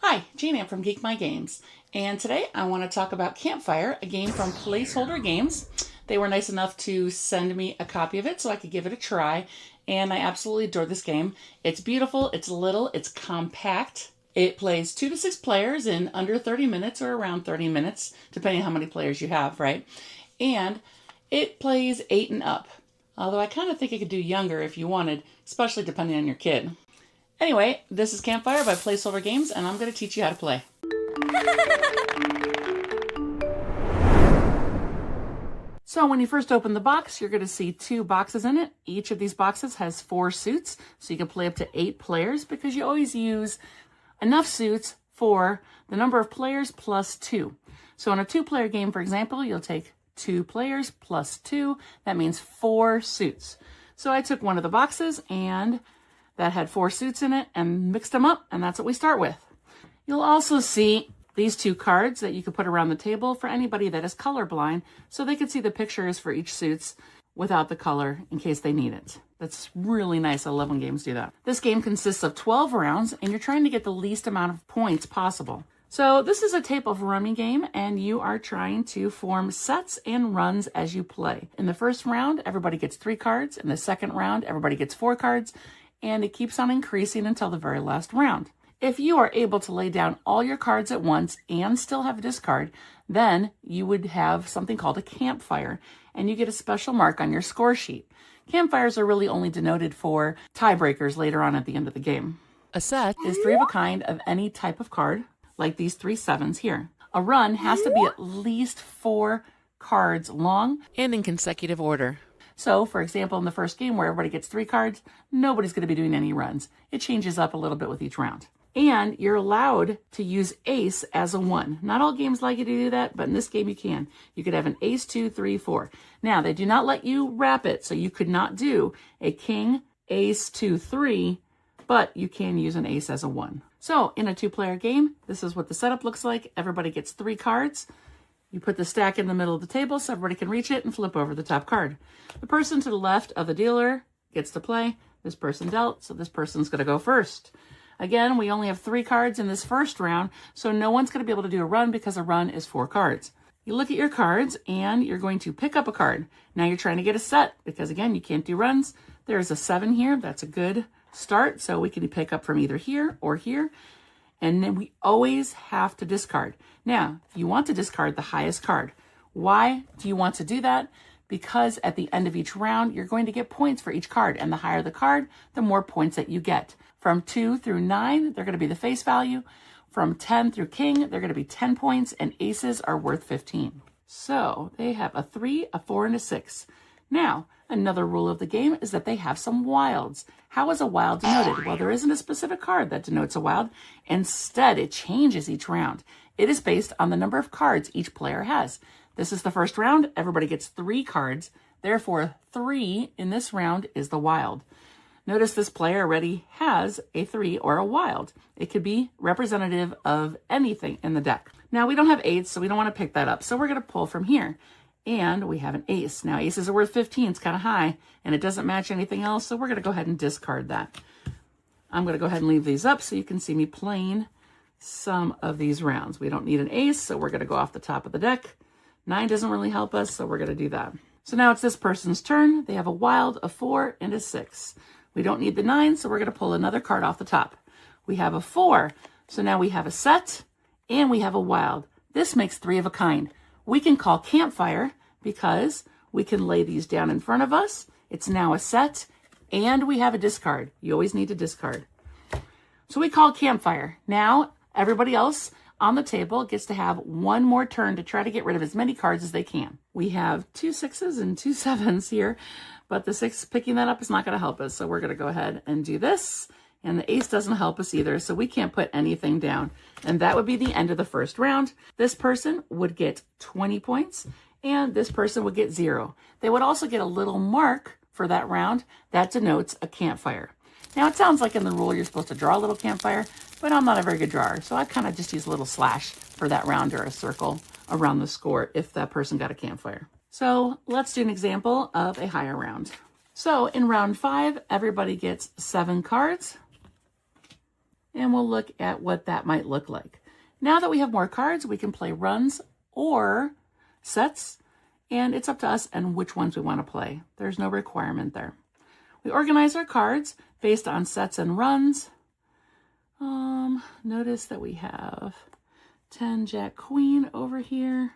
Hi, Jane from GeekMyGames, and today I want to talk about Campfire, a game from Placeholder Games. They were nice enough to send me a copy of it so I could give it a try, and I absolutely adore this game. It's beautiful, it's little, it's compact. It plays 2 to 6 players in under 30 minutes or around 30 minutes, depending on how many players you have, right? And it plays 8 and up, although I kind of think it could do younger if you wanted, especially depending on your kid. Anyway, this is Campfire by Placeholder Games, and I'm going to teach you how to play. So when you first open the box, you're going to see 2 boxes in it. Each of these boxes has 4 suits, so you can play up to 8 players because you always use enough suits for the number of players plus 2. So in a 2-player game, for example, you'll take 2 players plus 2. That means 4 suits. So I took one of the boxes and that had 4 suits in it and mixed them up, and that's what we start with. You'll also see these 2 cards that you could put around the table for anybody that is colorblind, so they could see the pictures for each suits without the color in case they need it. That's really nice. I love when games do that. This game consists of 12 rounds, and you're trying to get the least amount of points possible. So this is a type of rummy game, and you are trying to form sets and runs as you play. In the first round, everybody gets 3 cards. In the second round, everybody gets 4 cards. And it keeps on increasing until the very last round. If you are able to lay down all your cards at once and still have a discard, then you would have something called a campfire, and you get a special mark on your score sheet. Campfires are really only denoted for tiebreakers later on at the end of the game. A set is 3 of a kind of any type of card, like these 3 sevens here. A run has to be at least 4 cards long and in consecutive order. So, for example, in the first game where everybody gets 3 cards, nobody's going to be doing any runs. It changes up a little bit with each round. And you're allowed to use ace as a 1. Not all games like you to do that, but in this game you can. You could have an ace, 2, 3, 4. Now, they do not let you wrap it, so you could not do a king, ace, 2, 3, but you can use an ace as a 1. So, in a 2-player game, this is what the setup looks like. Everybody gets 3 cards. You put the stack in the middle of the table so everybody can reach it and flip over the top card. The person to the left of the dealer gets to play. This person dealt, so this person's going to go first. Again, we only have 3 cards in this first round, so no one's going to be able to do a run because a run is 4 cards. You look at your cards and you're going to pick up a card. Now you're trying to get a set because, again, you can't do runs. There's a 7 here. That's a good start, so we can pick up from either here or here. And then we always have to discard. Now, you want to discard the highest card. Why do you want to do that? Because at the end of each round, you're going to get points for each card. And the higher the card, the more points that you get. From 2 through 9, they're going to be the face value. From 10 through king, they're going to be 10 points. And aces are worth 15. So they have a 3, a 4, and a 6. Now, another rule of the game is that they have some wilds. How is a wild denoted? Well, there isn't a specific card that denotes a wild. Instead, it changes each round. It is based on the number of cards each player has. This is the first round. Everybody gets 3 cards. Therefore, 3 in this round is the wild. Notice this player already has a 3 or a wild. It could be representative of anything in the deck. Now, we don't have 8s, so we don't want to pick that up. So we're going to pull from here. And we have an ace. Now, aces are worth 15. It's kind of high, and it doesn't match anything else, so we're going to go ahead and discard that. I'm going to go ahead and leave these up so you can see me playing some of these rounds. We don't need an ace, so we're going to go off the top of the deck. 9 doesn't really help us, so we're going to do that. So now it's this person's turn. They have a wild, a 4, and a 6. We don't need the 9, so we're going to pull another card off the top. We have a 4, so now we have a set, and we have a wild. This makes 3 of a kind. We can call Campfire because we can lay these down in front of us. It's now a set, and we have a discard. You always need to discard. So we call Campfire. Now, everybody else on the table gets to have one more turn to try to get rid of as many cards as they can. We have 2 6s and 2 7s here, but the 6 picking that up is not going to help us. So we're going to go ahead and do this. And the ace doesn't help us either, so we can't put anything down. And that would be the end of the first round. This person would get 20 points, and this person would get 0. They would also get a little mark for that round that denotes a campfire. Now, it sounds like in the rule you're supposed to draw a little campfire, but I'm not a very good drawer, so I kind of just use a little slash for that round or a circle around the score if that person got a campfire. So let's do an example of a higher round. So in round 5, everybody gets 7 cards. and we'll look at what that might look like. Now that we have more cards, we can play runs or sets, and it's up to us and which ones we want to play. There's no requirement there. We organize our cards based on sets and runs. Notice that we have 10 Jack Queen over here.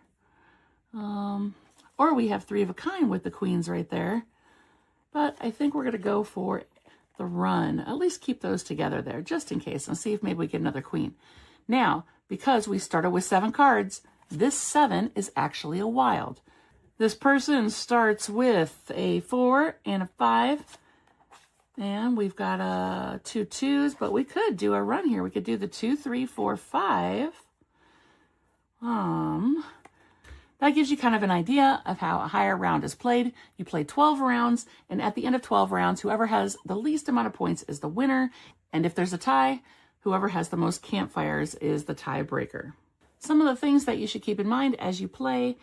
Or we have 3 of a kind with the queens right there. But I think we're going to go for the run. At least keep those together there just in case, and see if maybe we get another queen. Now, because we started with 7 cards, this 7 is actually a wild. This person starts with a 4 and a 5. And we've got 2 2s, but we could do a run here. We could do the 2, 3, 4, 5. That gives you kind of an idea of how a higher round is played. You play 12 rounds, and at the end of 12 rounds, whoever has the least amount of points is the winner. And if there's a tie, whoever has the most campfires is the tiebreaker. Some of the things that you should keep in mind as you play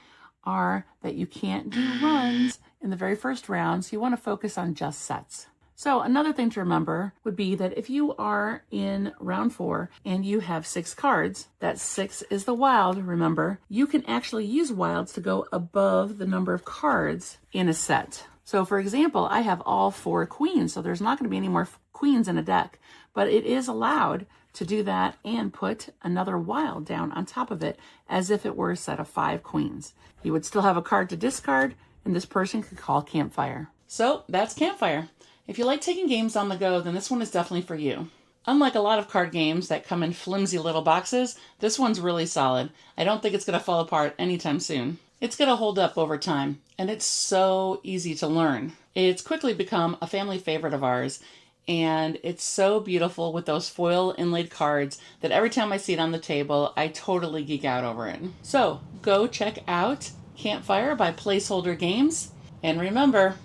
are that you can't do runs in the very first round, so you want to focus on just sets. So another thing to remember would be that if you are in round 4 and you have 6 cards, that 6 is the wild, remember, you can actually use wilds to go above the number of cards in a set. So for example, I have all 4 queens, so there's not going to be any more queens in a deck, but it is allowed to do that and put another wild down on top of it as if it were a set of 5 queens. You would still have a card to discard, and this person could call Campfire. So that's Campfire. If you like taking games on the go, then this one is definitely for you. Unlike a lot of card games that come in flimsy little boxes, this one's really solid. I don't think it's going to fall apart anytime soon. It's going to hold up over time, and it's so easy to learn. It's quickly become a family favorite of ours, and it's so beautiful with those foil inlaid cards that every time I see it on the table, I totally geek out over it. So go check out Campfire by Placeholder Games, and remember,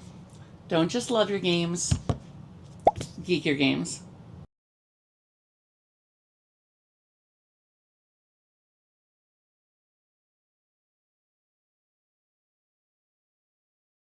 don't just love your games, geek your games.